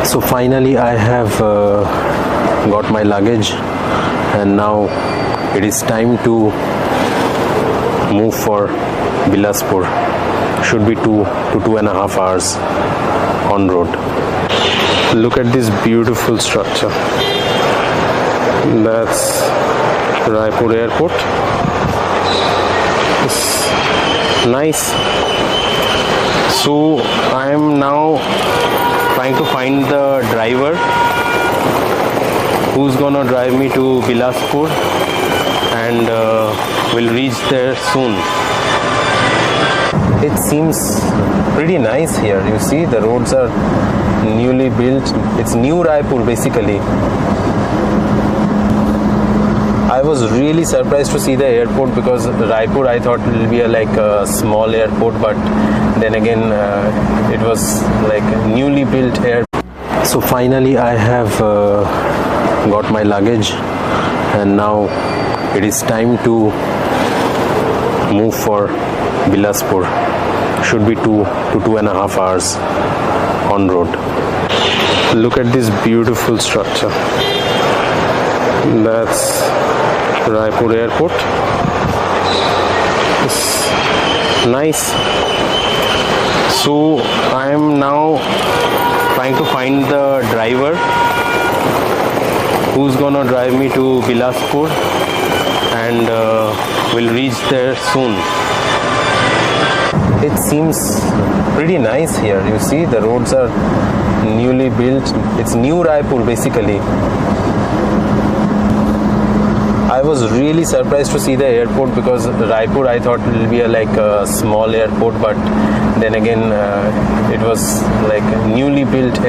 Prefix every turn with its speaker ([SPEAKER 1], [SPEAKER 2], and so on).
[SPEAKER 1] So finally I have got my luggage, and now it is time to move for Bilaspur. Should be 2 to 2.5 hours on road. Look at this beautiful structure. That's Raipur airport. It's nice. So I am now trying to find the driver who's gonna drive me to Bilaspur, and will reach there soon. It seems pretty nice here. You see, the roads are newly built. It's new Raipur basically. I was really surprised to see the airport, because Raipur I thought it will be like a small airport, but then again it was like a newly built airport. So finally I have got my luggage, and now it is time to move for Bilaspur. Should be 2 to 2.5 hours on road. Look at this beautiful structure. That's Raipur airport. It's nice. So I am now trying to find the driver who's gonna drive me to Bilaspur, and will reach there soon. It seems pretty nice here. You see, the roads are newly built. It's new Raipur basically. I was really surprised to see the airport, because Raipur I thought it will be like a small airport, but then again it was like a newly built airport.